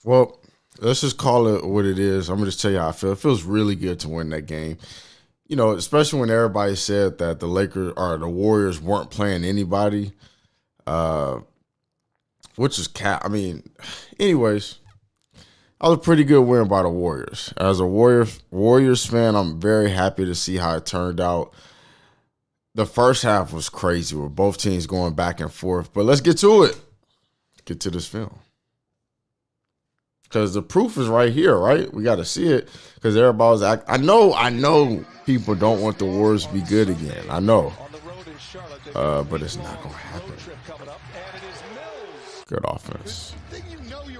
Well, let's just call it what it is. I'm gonna just tell you how I feel. It feels really good to win that game. Especially when everybody said that the Lakers or the Warriors weren't playing anybody, uh, which is cat. Anyways, that was a pretty good win by the Warriors. As a Warriors fan, I'm very happy to see how it turned out. The first half was crazy with both teams going back and forth. But let's get to it. Get to this film. Because the proof is right here, right? We got to see it because everybody's I know people don't want the Warriors to be good again. I know. But it's not going to happen. Good offense.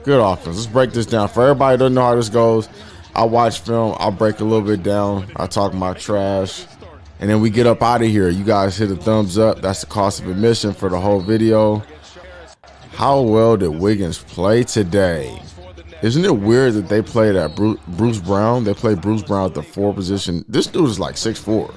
Good offense. Let's break this down. For everybody who doesn't know how this goes, I watch film. I'll break a little bit down. I talk my trash. And then we get up out of here. You guys hit a thumbs up. That's the cost of admission for the whole video. How well did Wiggins play today? Isn't it weird that they played at Bruce Brown? They played Bruce Brown at the 4 position. This dude is like 6'4".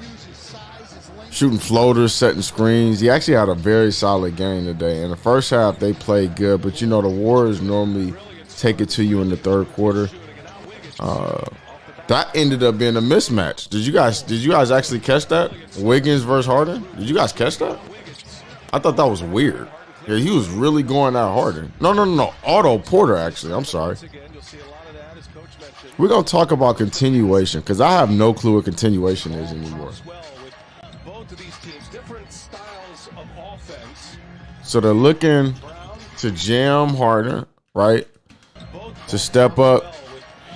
Shooting floaters, setting screens. He actually had a very solid game today. In the first half, they played good. But, the Warriors normally take it to you in the third quarter. That ended up being a mismatch. Did you guys actually catch that? Wiggins versus Harden? Did you guys catch that? I thought that was weird. Yeah, he was really going at Harden. No. Otto Porter, actually. I'm sorry. We're going to talk about continuation because I have no clue what continuation is anymore. So they're looking to jam Harden, right? To step up,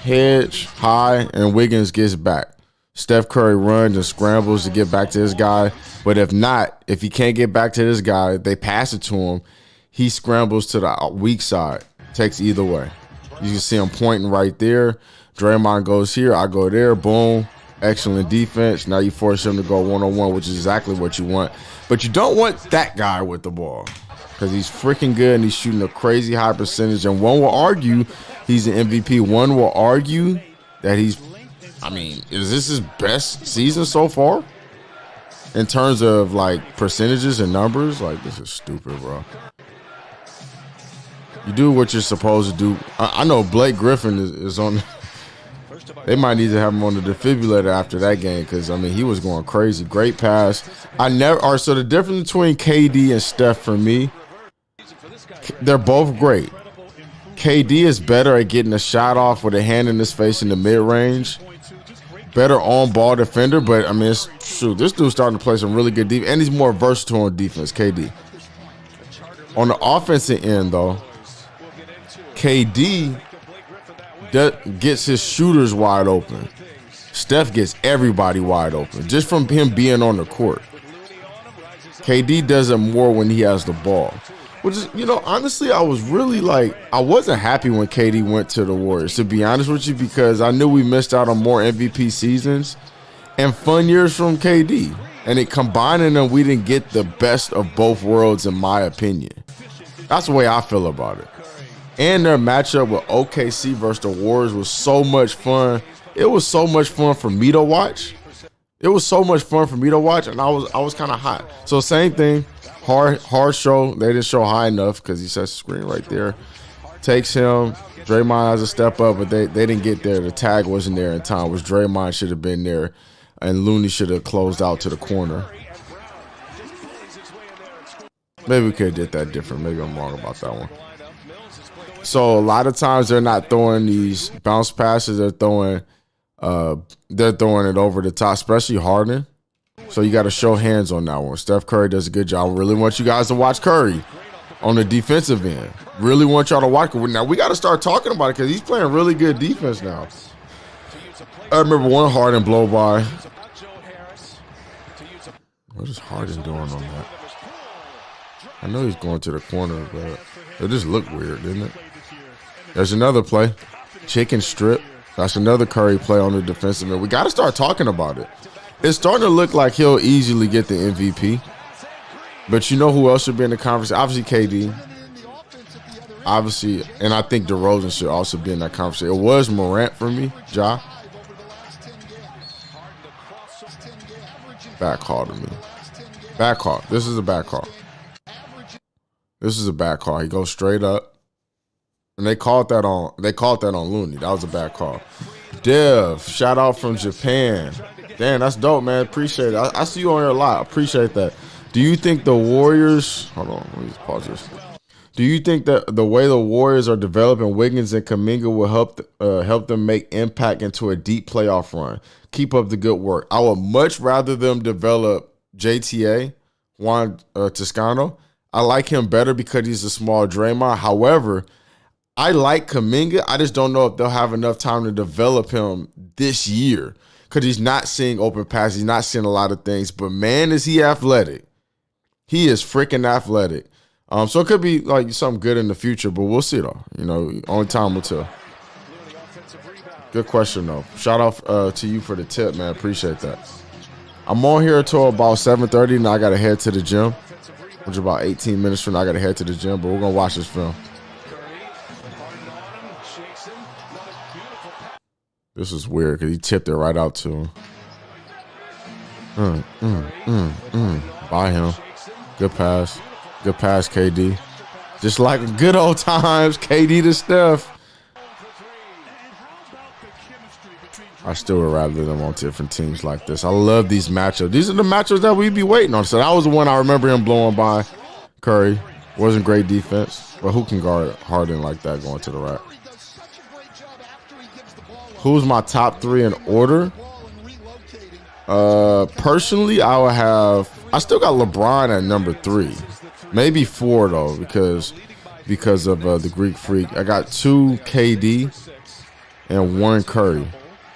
hedge, high, and Wiggins gets back. Steph Curry runs and scrambles to get back to this guy. But if he can't get back to this guy, they pass it to him. He scrambles to the weak side. Takes either way. You can see him pointing right there. Draymond goes here. I go there. Boom. Excellent defense. Now you force him to go one-on-one, which is exactly what you want. But you don't want that guy with the ball because he's freaking good and he's shooting a crazy high percentage. And one will argue he's an MVP. One will argue that is this his best season so far? In terms of, percentages and numbers? This is stupid, bro. You do what you're supposed to do. I know Blake Griffin is on. They might need to have him on the defibrillator after that game because, he was going crazy. Great pass. So the difference between KD and Steph for me, they're both great. KD is better at getting a shot off with a hand in his face in the mid-range. Better on-ball defender, but, this dude's starting to play some really good defense, and he's more versatile on defense, KD. On the offensive end, though, KD gets his shooters wide open. Steph gets everybody wide open, just from him being on the court. KD does it more when he has the ball. Which is, honestly, I was really I wasn't happy when KD went to the Warriors, to be honest with you, because I knew we missed out on more MVP seasons and fun years from KD. And combining them, we didn't get the best of both worlds, in my opinion. That's the way I feel about it. And their matchup with OKC versus the Warriors was so much fun. It was so much fun for me to watch. And I was kind of hot. So same thing. Hard show. They didn't show high enough because he sets the screen right there. Takes him. Draymond has a step up, but they didn't get there. The tag wasn't there in time, which Draymond should have been there, and Looney should have closed out to the corner. Maybe we could have did that different. Maybe I'm wrong about that one. So a lot of times they're not throwing these bounce passes. They're throwing it over the top, especially Harden. So you got to show hands on that one. Steph Curry does a good job. I really want you guys to watch Curry on the defensive end. Really want y'all to watch it. Now, we got to start talking about it because he's playing really good defense now. I remember one Harden blow by. What is Harden doing on that? I know he's going to the corner, but it just looked weird, didn't it? There's another play. Chicken strip. That's another Curry play on the defensive end. We got to start talking about it. It's starting to look like he'll easily get the MVP. But you know who else should be in the conversation? Obviously, KD. Obviously, and I think DeRozan should also be in that conversation. It was Morant for me, Ja. Back call to me. Back call. This is a back call. He goes straight up. And they called that on Looney. That was a bad call. Dev, shout out from Japan. Damn, that's dope, man. Appreciate it. I see you on here a lot. Appreciate that. Do you think the Warriors? Hold on, let me just pause this. Do you think that the way the Warriors are developing Wiggins and Kuminga will help them make impact into a deep playoff run? Keep up the good work. I would much rather them develop JTA, Juan Toscano. I like him better because he's a small Draymond. However, I like Kuminga. I just don't know if they'll have enough time to develop him this year because he's not seeing open passes. He's not seeing a lot of things. But, man, is he athletic. He is freaking athletic. So it could be like something good in the future, but we'll see, though. You know, only time will tell. Good question, though. Shout out to you for the tip, man. Appreciate that. I'm on here until about 7:30, and I got to head to the gym, which is about 18 minutes from now. I got to head to the gym, but we're going to watch this film. This is weird because he tipped it right out to him. By him. Good pass. Good pass, KD. Just like good old times, KD to Steph. I still would rather them on different teams like this. I love these matchups. These are the matchups that we be waiting on. So that was the one I remember him blowing by Curry. Wasn't great defense, but who can guard Harden like that going to the rack? Who's my top three in order? Personally, I still got LeBron at number 3. Maybe 4 though, because of the Greek Freak. I got 2 KD and 1 Curry.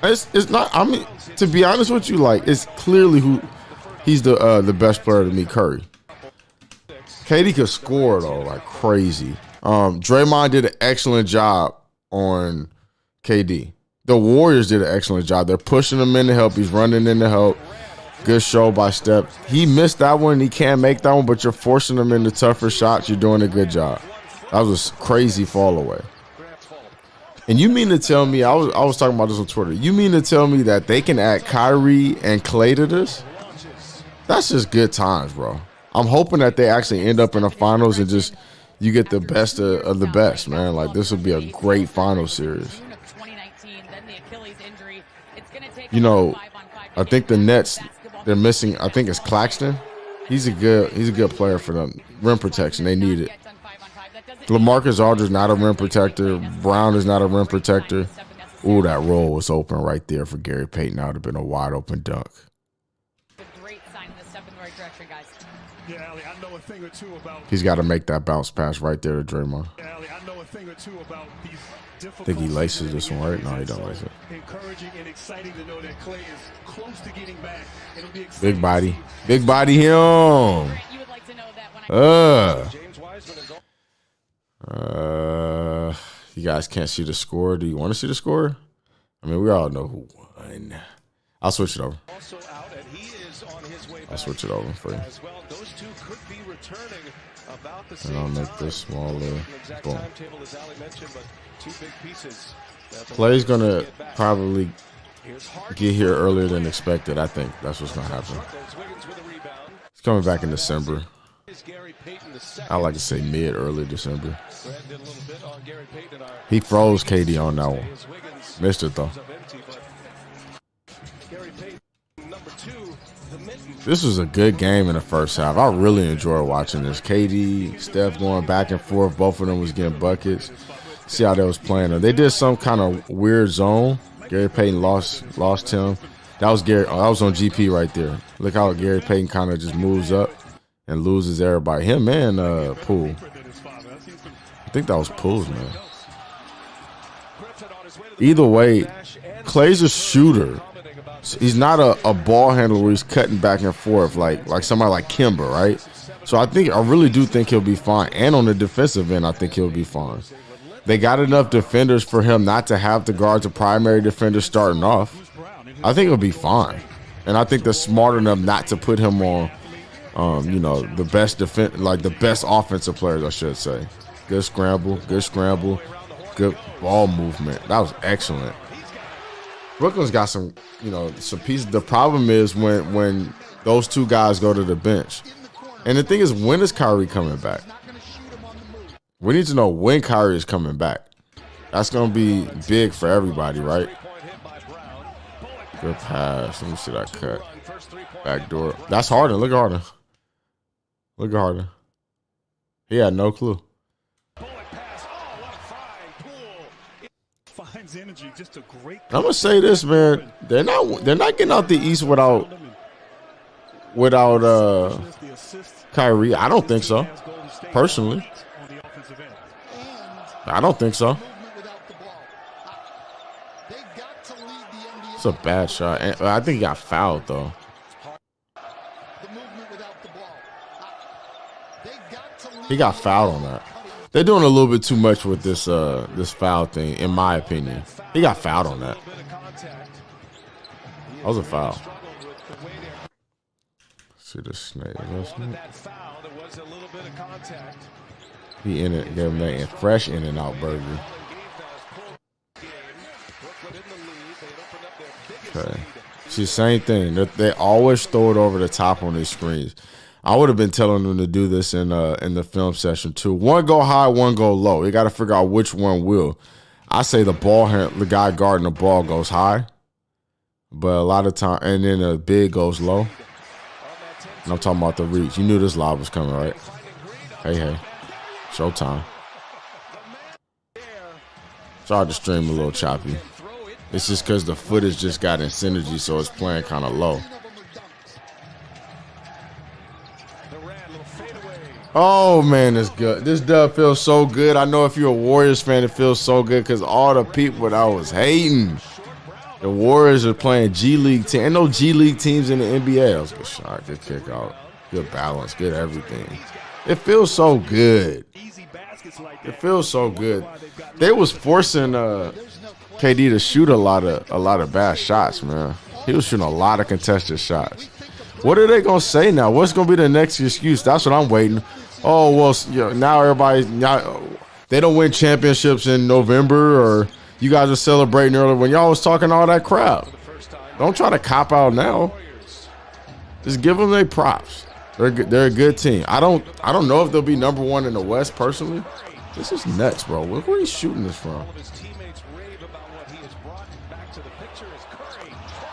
It's not. I mean, to be honest with you, like it's clearly he's the best player to me, Curry. KD could score though, like crazy. Draymond did an excellent job on KD. The Warriors did an excellent job. They're pushing him in to help. He's running in to help. Good show by Steph. He missed that one. He can't make that one, but you're forcing him into tougher shots. You're doing a good job. That was a crazy fall away. And you mean to tell me, I was talking about this on Twitter, you mean to tell me that they can add Kyrie and Klay to this? That's just good times, bro. I'm hoping that they actually end up in the finals and just you get the best of the best, man. Like, this would be a great final series. You know, I think the Nets, they're missing, I think it's Claxton. He's a good player for them. Rim protection, they need it. LaMarcus Aldridge not a rim protector. Brown is not a rim protector. Ooh, that roll was open right there for Gary Payton. That would have been a wide open dunk. He's got to make that bounce pass right there to Draymond. I think he laces this one, right? No, he don't lace it. Big body. Big body him. You guys can't see the score. Do you want to see the score? I mean, we all know who won. I'll switch it over. I'll switch it over for you. And I'll make this smaller. Boom. Clay's going to probably get here earlier than expected. I think that's what's going to happen. He's coming back in December. I like to say early December. He froze KD on that one. Missed it, though. This was a good game in the first half. I really enjoyed watching this. KD, Steph going back and forth. Both of them was getting buckets. See how they was playing. They did some kind of weird zone. Gary Payton lost him. That was Gary. Oh, that was on GP right there. Look how Gary Payton kind of just moves up and loses everybody. Him and Poole. I think that was Poole's, man. Either way, Klay's a shooter. He's not a ball handler where he's cutting back and forth like somebody like Kimber, right? So I really do think he'll be fine. And on the defensive end, I think he'll be fine. They got enough defenders for him not to have to guard the primary defender starting off. I think he'll be fine. And I think they're smart enough not to put him on, the best the best offensive players, I should say. Good scramble, good ball movement. That was excellent. Brooklyn's got some pieces. The problem is when those two guys go to the bench. And the thing is, when is Kyrie coming back? We need to know when Kyrie is coming back. That's going to be big for everybody, right? Good pass. Let me see that cut. Backdoor. That's Harden. Look at Harden. Look at Harden. He had no clue. I'm gonna say this, man. They're not getting out the East without Kyrie. I don't think so. Personally, I don't think so. It's a bad shot. I think he got fouled though. He got fouled on that. They're doing a little bit too much with this this foul thing, in my opinion. He got fouled on that. That was a foul. See the snake. He in it, gave him that fresh in and out burger. Okay. See, same thing. They always throw it over the top on these screens. I would have been telling them to do this in the film session too. One go high, one go low. You got to figure out which one will. I say the guy guarding the ball goes high, but a lot of time, and then the big goes low. And I'm talking about the reach. You knew this lob was coming, right? Hey, showtime. Sorry to stream a little choppy. It's just because the footage just got in synergy, so it's playing kind of low. Oh, man, it's good. This dub feels so good. I know if you're a Warriors fan, it feels so good because all the people that I was hating, the Warriors are playing G League team. Ain't no G League teams in the NBA. That was a good shot, good kick out, good balance, good everything. It feels so good. It feels so good. They was forcing KD to shoot a lot of bad shots, man. He was shooting a lot of contested shots. What are they gonna say now? What's gonna be the next excuse? That's what I'm waiting. Oh well, now they don't win championships in November, or you guys are celebrating earlier when y'all was talking all that crap. Don't try to cop out now. Just give them their props. They're a good team. I don't know if they'll be number one in the West personally. This is nuts, bro. Look where he's shooting this from.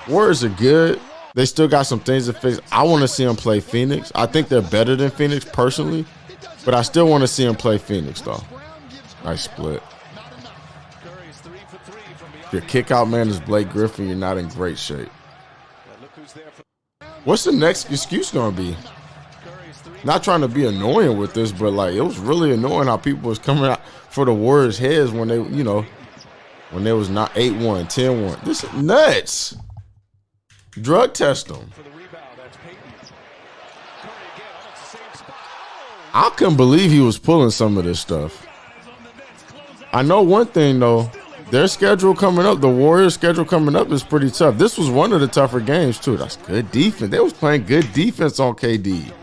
Warriors are good. They still got some things to fix. I want to see them play Phoenix. I think they're better than Phoenix personally, but I still want to see them play Phoenix, though. Nice split. If your kick-out man is Blake Griffin, you're not in great shape. What's the next excuse going to be? Not trying to be annoying with this, but, like, it was really annoying how people was coming out for the Warriors' heads when they, when they was not 8-1, 10-1. This is nuts. Drug test them. I couldn't believe he was pulling some of this stuff. I know one thing, though. Their schedule coming up, the Warriors' schedule coming up is pretty tough. This was one of the tougher games, too. That's good defense. They was playing good defense on KD.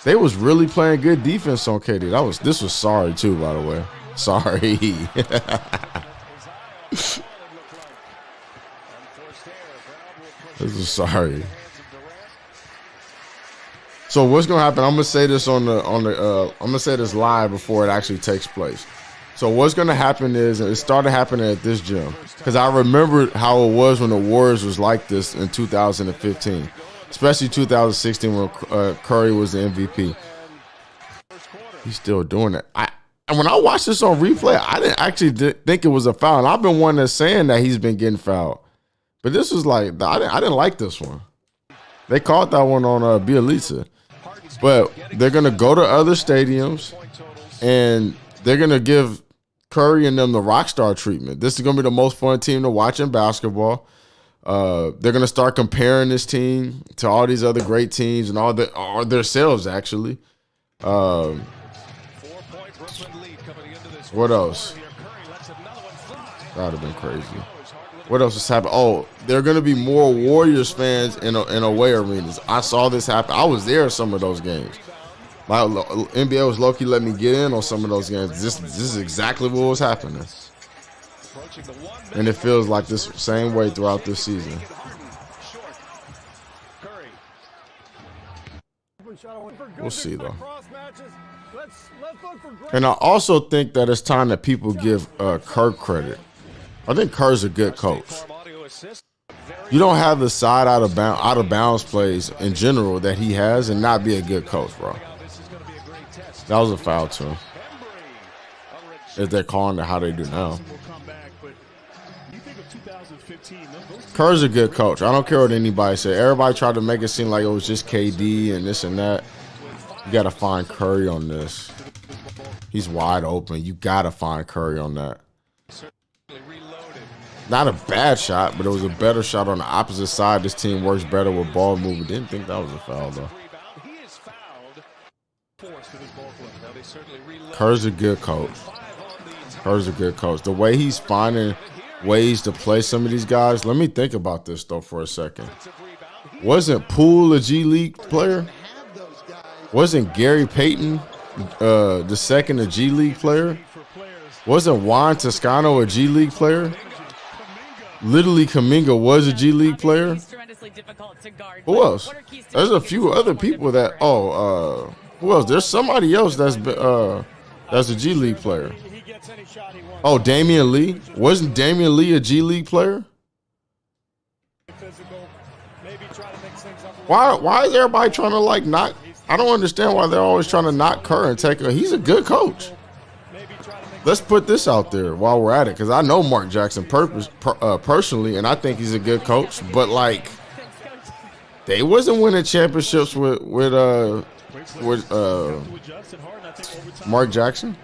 They was really playing good defense on KD. This was sorry, too, by the way. Sorry. This is sorry. So what's gonna happen? I'm gonna say this I'm gonna say this live before it actually takes place. So what's gonna happen is it started happening at this gym because I remember how it was when the Warriors was like this in 2015, especially 2016 when Curry was the MVP. He's still doing it. And when I watched this on replay, I didn't actually think it was a foul. And I've been one that's saying that he's been getting fouled. But this was like, I didn't like this one. They caught that one on Bielitsa. But they're going to go to other stadiums, and they're going to give Curry and them the rock star treatment. This is going to be the most fun team to watch in basketball. They're going to start comparing this team to all these other great teams and all themselves, actually. What else? That would have been crazy. What else is happening? Oh, there are going to be more Warriors fans in away arenas. I saw this happen. I was there at some of those games. My NBA was low-key letting me get in on some of those games. This is exactly what was happening. And it feels like this same way throughout this season. We'll see, though. And I also think that it's time that people give Kerr credit. I think Kerr's a good coach. You don't have the side out of bounds plays in general that he has and not be a good coach, bro. That was a foul to him. If they're calling it how they do now. Kerr's a good coach. I don't care what anybody say. Everybody tried to make it seem like it was just KD and this and that. You got to find Curry on this. He's wide open. You got to find Curry on that. Not a bad shot, but it was a better shot on the opposite side. This team works better with ball movement. Didn't think that was a foul, though. Kerr's a good coach. Kerr's a good coach. The way he's finding ways to play some of these guys. Let me think about this, though, for a second. Wasn't Poole a G League player? Wasn't Gary Payton the second a G League player? Wasn't Juan Toscano a G League player? Literally, Kuminga was a G League player. Who else? There's a few other people that. Who else? There's somebody else that's a G League player. Oh, Damian Lee. Wasn't Damian Lee a G League player? Why is everybody trying to like knock? I don't understand why they're always trying to knock Kerr and take her. He's a good coach. Let's put this out there while we're at it, because I know Mark Jackson personally, and I think he's a good coach. But like, they wasn't winning championships with Mark Jackson.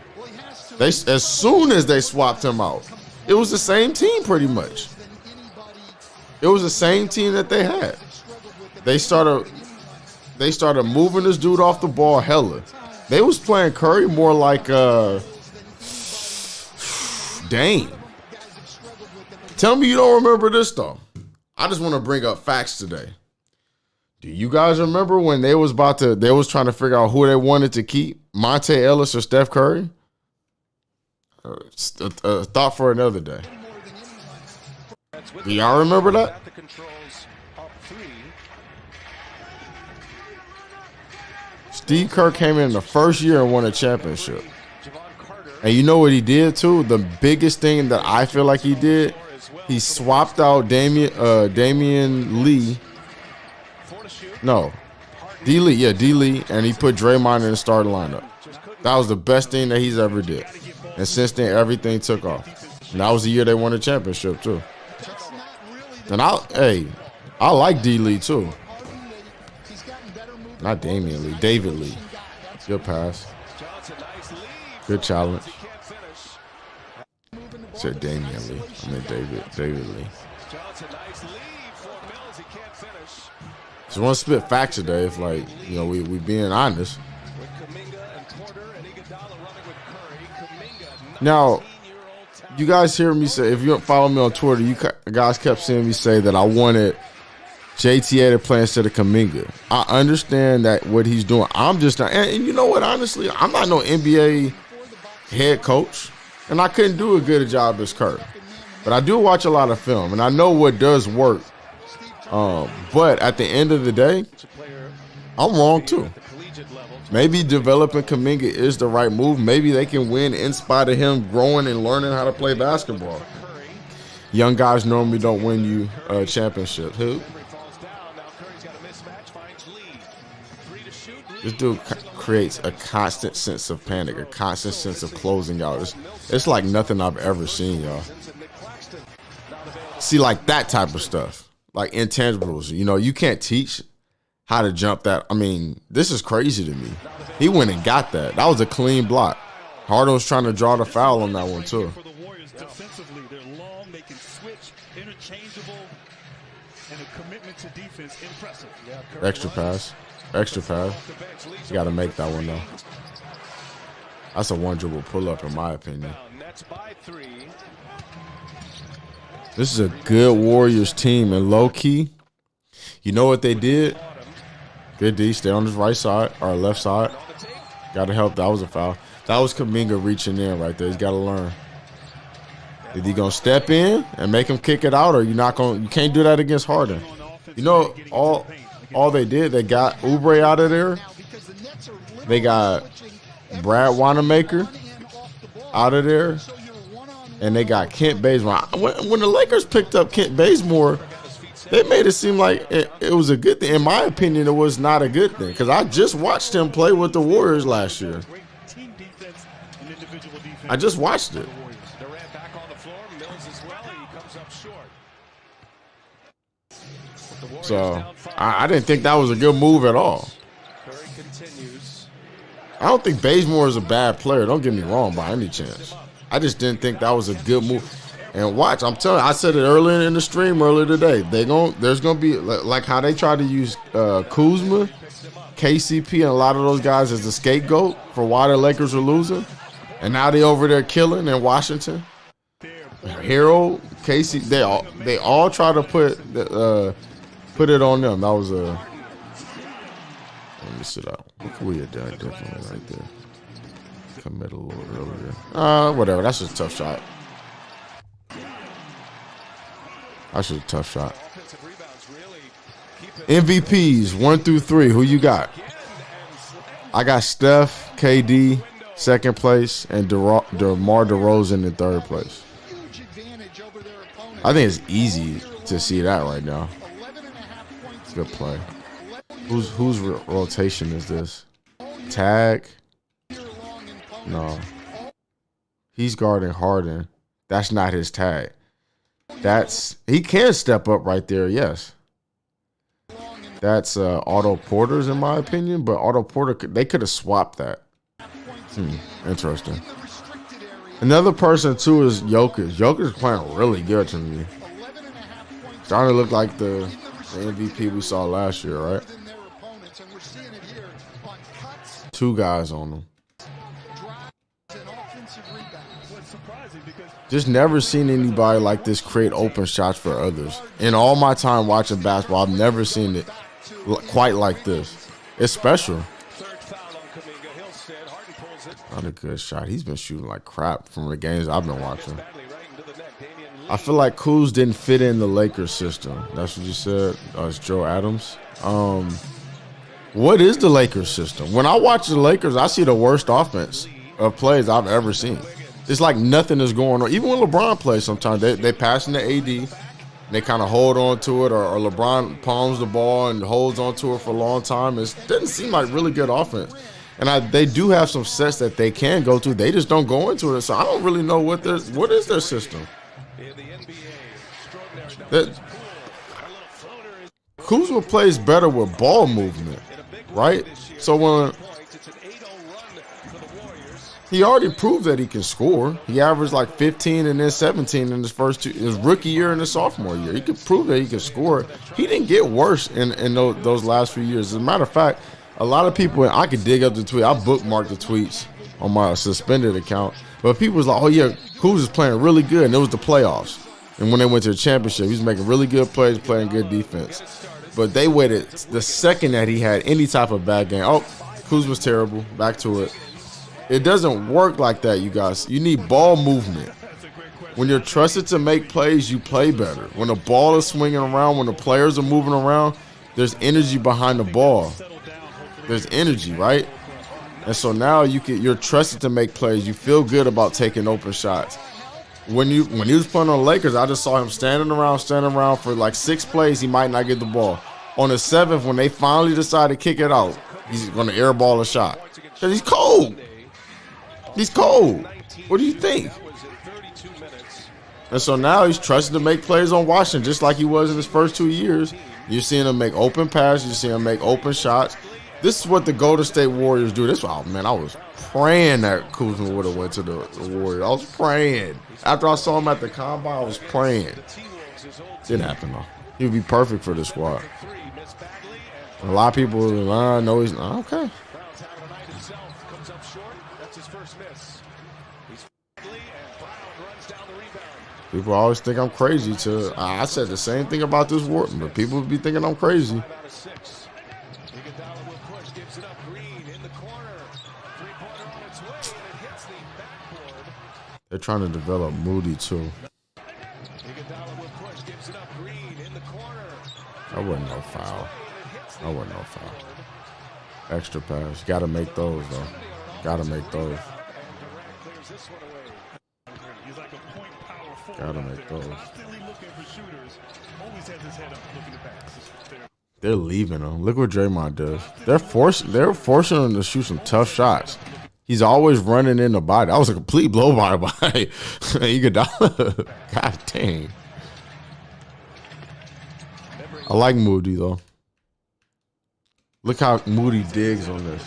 As soon as they swapped him out, it was the same team pretty much. It was the same team that they had. They started moving this dude off the ball hella. They was playing Curry more like Dame. Tell me you don't remember this, though. I just want to bring up facts today. Do you guys remember when they was trying to figure out who they wanted to keep, Monte Ellis or Steph Curry? A thought for another day. Do y'all remember that? Steve Kerr came in the first year and won a championship. And you know what he did too? The biggest thing that I feel like he did, he swapped out Damian Lee. No, D. Lee. Yeah, D. Lee. And he put Draymond in the starting lineup. That was the best thing that he's ever did. And since then, everything took off. And that was the year they won a championship too. And I like D. Lee too. Not Damian Lee, David Lee. Good pass. Good challenge. Said Damian Lee. I mean David Lee. Just want to spit facts today. If like, you know, we being honest. Now, you guys hear me say, if you don't follow me on Twitter, you guys kept seeing me say that I wanted JTA to play instead of Kuminga. I understand that what he's doing. I'm just not, and you know what, honestly, I'm not no NBA head coach, and I couldn't do a good job as Kerr. But I do watch a lot of film, and I know what does work. But at the end of the day, I'm wrong too. Maybe developing Kuminga is the right move. Maybe they can win in spite of him growing and learning how to play basketball. Young guys normally don't win you a championship. Who? This dude creates a constant sense of panic, a constant sense of closing out. It's like nothing I've ever seen, y'all. See, like that type of stuff, like intangibles. You know, you can't teach how to jump that. I mean, this is crazy to me. He went and got that. That was a clean block. Harden was trying to draw the foul on that one, too. Defensively, they're long, they can switch, interchangeable, and a commitment to defense, impressive. Extra pass. Extra pass. You got to make that one, though. That's a one dribble pull-up, in my opinion. This is a good Warriors team, and low-key, you know what they did? Good D, stay on his right side, or left side. Got to help. That was a foul. That was Kuminga reaching in right there. He's got to learn. Is he gonna step in and make him kick it out, or you not gonna? You can't do that against Harden. You know, all they did, they got Oubre out of there. They got Brad Wanamaker out of there, and they got Kent Bazemore. When the Lakers picked up Kent Bazemore, they made it seem like it was a good thing. In my opinion, it was not a good thing because I just watched him play with the Warriors last year. I just watched it. Durant back on the floor. Mills as well. He comes up short. So I didn't think that was a good move at all. Curry continues. I don't think Bazemore is a bad player. Don't get me wrong by any chance. I just didn't think that was a good move. And watch, I'm telling you, I said it earlier in the stream earlier today. There's gonna be like how they tried to use Kuzma, KCP, and a lot of those guys as the scapegoat for why the Lakers are losing, and now they over there killing in Washington. Hero, Casey, they all try to put it on them. That was a. Let me sit out. We had done differently right there. Commit a little earlier. Whatever. That's just a tough shot. That's just a tough shot. MVPs 1 through 3. Who you got? I got Steph, KD, second place, and DeMar DeRozan in third place. I think it's easy to see that right now. Good play. Whose rotation is this? Tag? No. He's guarding Harden. That's not his tag. He can step up right there, yes. That's Otto Porter's in my opinion, but Otto Porter, they could have swapped that. Interesting. Another person too is Jokic. Jokic is playing really good to me. Starting to look like the MVP we saw last year, right? 2 guys on him. Just never seen anybody like this create open shots for others. In all my time watching basketball, I've never seen it quite like this. It's special. Not a good shot. He's been shooting like crap from the games I've been watching. I feel like Kuz didn't fit in the Lakers system. That's what you said. It's Joe Adams. What is the Lakers system? When I watch the Lakers, I see the worst offense of plays I've ever seen. It's like nothing is going on. Even when LeBron plays sometimes, they pass in the AD. They kind of hold on to it, or LeBron palms the ball and holds on to it for a long time. It doesn't seem like really good offense. And they do have some sets that they can go to. They just don't go into it. So I don't really know what is their system. Kuzma plays better with ball movement, right? So when he already proved that he can score. He averaged like 15 and then 17 in his rookie year and his sophomore year. He could prove that he could score. He didn't get worse in those last few years. As a matter of fact, a lot of people, I could dig up the tweet. I bookmarked the tweets on my suspended account. But people was like, oh, yeah, Kuz is playing really good. And it was the playoffs. And when they went to the championship, he was making really good plays, playing good defense. But they waited the second that he had any type of bad game. Oh, Kuz was terrible. Back to it. It doesn't work like that, you guys. You need ball movement. When you're trusted to make plays, you play better. When the ball is swinging around, when the players are moving around, there's energy behind the ball. There's energy, right? And so now you're trusted to make plays. You feel good about taking open shots. When he was playing on the Lakers, I just saw him standing around for like 6 plays. He might not get the ball. On the 7th, when they finally decide to kick it out, he's going to airball a shot. Because he's cold. He's cold. What do you think? And so now he's trusted to make plays on Washington, just like he was in his first 2 years. You're seeing him make open passes. You're seeing him make open shots. This is what the Golden State Warriors do. I was praying that Kuzma would have went to the Warriors. I was praying. After I saw him at the combine, I was praying. Didn't happen, though. He would be perfect for the squad. A lot of people know he's not. Okay. People always think I'm crazy. I said the same thing about this Wharton, but people would be thinking I'm crazy. They're trying to develop Moody too. That wasn't no foul. Extra pass. Got to make those though. Gotta make those. Gotta make those. They're leaving him. Look what Draymond does. They're forcing him to shoot some tough shots. He's always running in the body. That was a complete blow by Iguodala. God dang. I like Moody though. Look how Moody digs on this.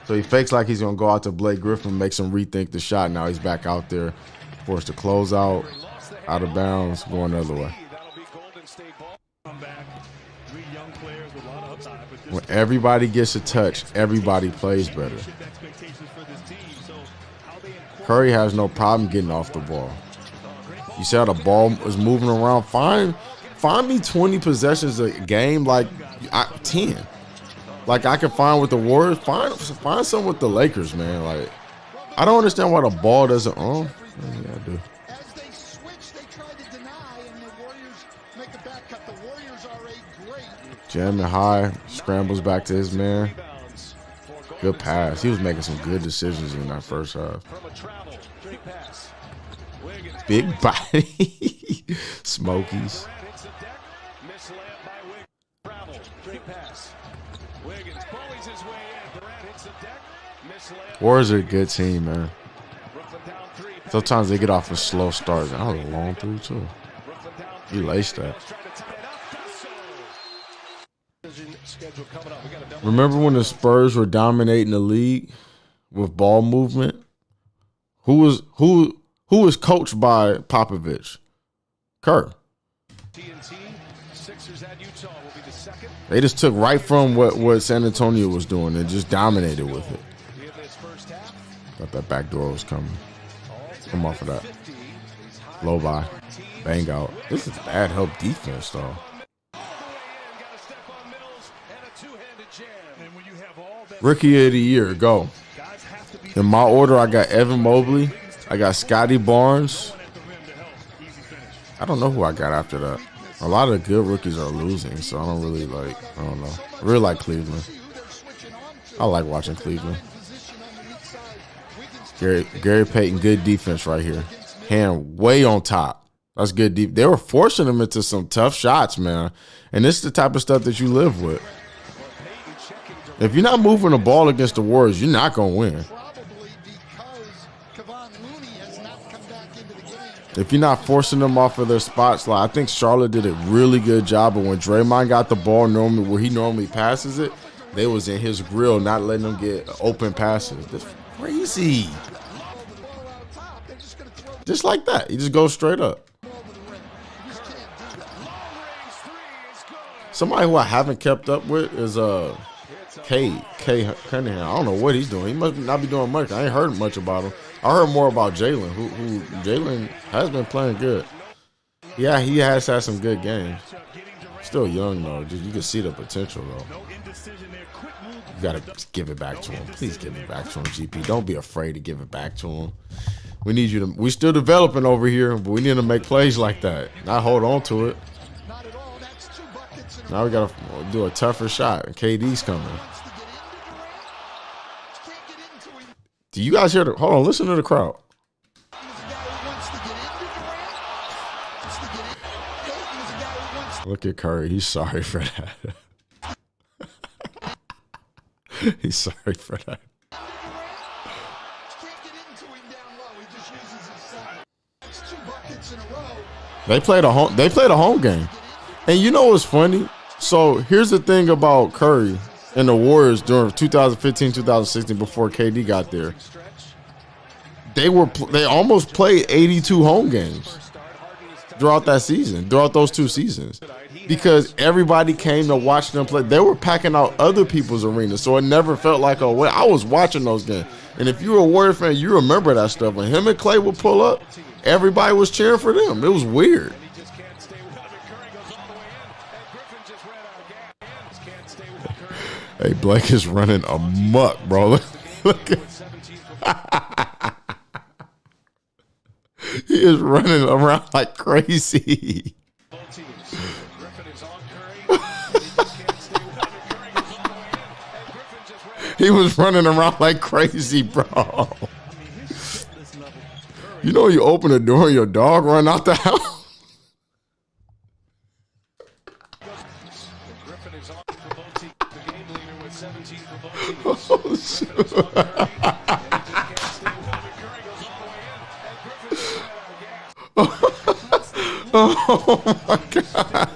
So he fakes like he's gonna go out to Blake Griffin, makes him rethink the shot. Now he's back out there, forced to close out of bounds, going the other way. When everybody gets a touch, everybody plays better. Curry has no problem getting off the ball. You see how the ball is moving around? Find me 20 possessions a game, like 10. Like I can find with the Warriors. Find some with the Lakers, man. Like I don't understand why the ball doesn't. Oh, yeah, I do. As they switch, they try to deny, and the Warriors make a back cut. The Warriors are a great. Jamming high, scrambles back to his man. Good pass. He was making some good decisions in that first half. Big body. Smokies. Warriors are a good team, man. Sometimes they get off a slow start. That was a long three, too. He laced that. Remember when the Spurs were dominating the league with ball movement? Who was coached by Popovich? Kerr. They just took right from what San Antonio was doing and just dominated with it. Thought that back door was coming. Come off of that. Low by. Bang out. This is bad help defense, though. Rookie of the year, go. In my order, I got Evan Mobley. I got Scotty Barnes. I don't know who I got after that. A lot of the good rookies are losing, so I don't really like, I don't know. I really like Cleveland. I like watching Cleveland. Gary Payton, good defense right here. Hand way on top. That's good deep. They were forcing him into some tough shots, man. And this is the type of stuff that you live with. If you're not moving the ball against the Warriors, you're not going to win. If you're not forcing them off of their spots, like I think Charlotte did a really good job. But when Draymond got the ball normally where he normally passes it, they was in his grill, not letting them get open passes. That's crazy. Just like that. He just goes straight up. Somebody who I haven't kept up with is K Cunningham. I don't know what he's doing. He must not be doing much. I ain't heard much about him. I heard more about Jalen, who Jalen has been playing good. Yeah, he has had some good games. Still young, though. You can see the potential, though. You got to give it back to him. Please give it back to him, GP. Don't be afraid to give it back to him. We need you to – we're still developing over here, but we need to make plays like that, not hold on to it. Now we got to do a tougher shot, and KD's coming. Do you guys hear the – hold on, listen to the crowd. Look at Curry. He's sorry for that. He's sorry for that. They played a home game. And you know what's funny? So here's the thing about Curry and the Warriors during 2015, 2016 before KD got there. They almost played 82 home games throughout that season, throughout those two seasons, because everybody came to watch them play. They were packing out other people's arenas, so it never felt like, oh, well, I was watching those games. And if you were a Warrior fan, you remember that stuff. When him and Clay would pull up, everybody was cheering for them. It was weird. Hey, Blake is running amok, bro. Look at he is running around like crazy. He was running around like crazy, bro. You know, you open the door and your dog run out the house. Oh, oh my God.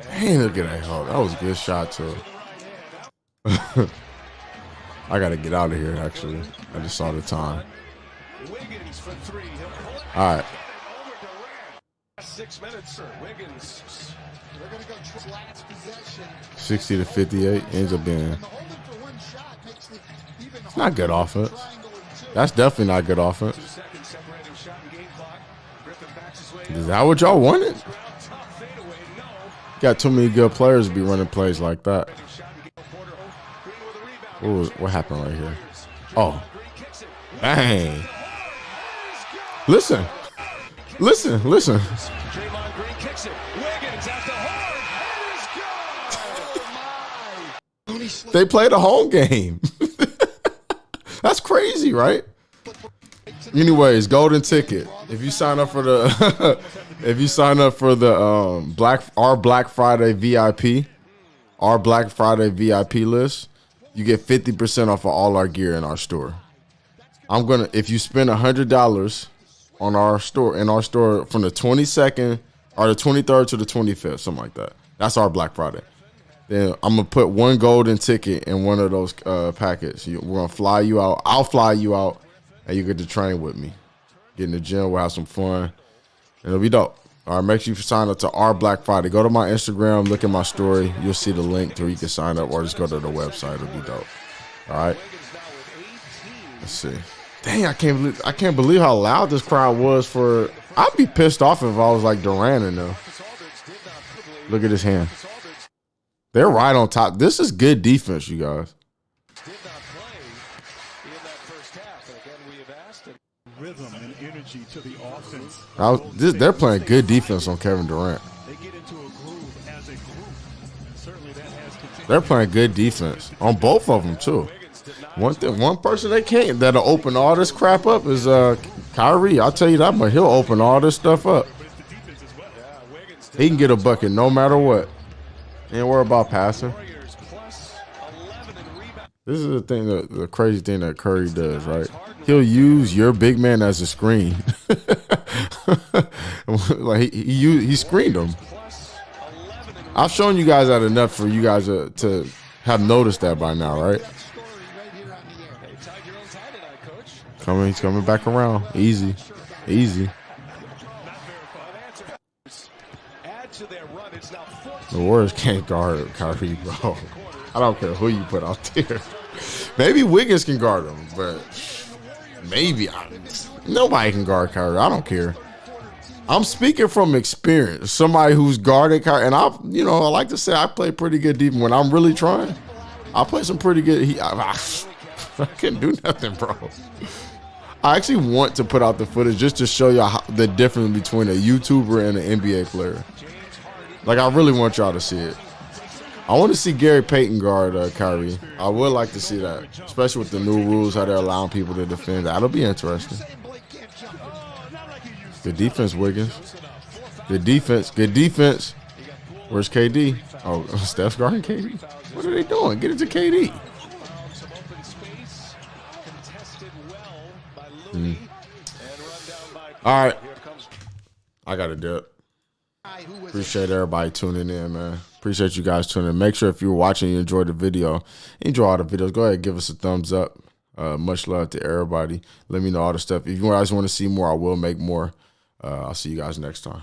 Hey, look at that. Oh, that was a good shot, too. I got to get out of here, actually. I just saw the time. All right. 6 minutes. Wiggins. They're going to go last possession. 60 to 58 ends up being. It's not good offense. That's definitely not good offense. Is that what y'all wanted? Got too many good players to be running plays like that. What happened right here? Oh. Dang. Listen. They played a home game. That's crazy, right? Anyways, golden ticket. If you sign up for the our Black Friday VIP list, you get 50% off of all our gear in our store. If you spend $100 on our store from the 22nd or the 23rd to the 25th, something like that. That's our Black Friday. Then I'm gonna put one golden ticket in one of those packets. We're gonna fly you out. I'll fly you out, and you get to train with me. Get in the gym. We'll have some fun. And it'll be dope. All right, make sure you sign up to our Black Friday. Go to my Instagram, look at my story. You'll see the link to where you can sign up, or just go to the website. It'll be dope. All right. Let's see. Dang, I can't believe how loud this crowd was for. I'd be pissed off if I was like Durant in there. Look at his hand. They're right on top. This is good defense, you guys. Rhythm and energy to the offense. They're playing good defense on Kevin Durant. They get into a groove as a group. Certainly that has continued. They're playing good defense on both of them too. One person that'll open all this crap up is Kyrie. I'll tell you that much. He'll open all this stuff up. He can get a bucket no matter what. Ain't worry about passing. This is the thing, the crazy thing that Curry does, right? He'll use your big man as a screen. Like he screened him. I've shown you guys that enough for you guys to have noticed that by now, right? He's coming back around. Easy. The Warriors can't guard Kyrie, bro. I don't care who you put out there. Maybe Wiggins can guard him, but maybe nobody can guard Kyrie. I don't care. I'm speaking from experience. Somebody who's guarded Kyrie, and I like to say I play pretty good defense when I'm really trying. I play some pretty good. I can't do nothing, bro. I actually want to put out the footage just to show y'all the difference between a YouTuber and an NBA player. Like, I really want y'all to see it. I want to see Gary Payton guard Kyrie. I would like to see that, especially with the new rules, how they're allowing people to defend. That'll be interesting. Good defense, Wiggins. Good defense. Where's KD? Oh, Steph's guarding KD? What are they doing? Get it to KD. All right. I got to do it. Appreciate everybody tuning in, man. Appreciate you guys tuning in. Make sure if you're watching, you enjoyed the video. Enjoy all the videos. Go ahead and give us a thumbs up. Much love to everybody. Let me know all the stuff. If you guys want to see more, I will make more. I'll see you guys next time.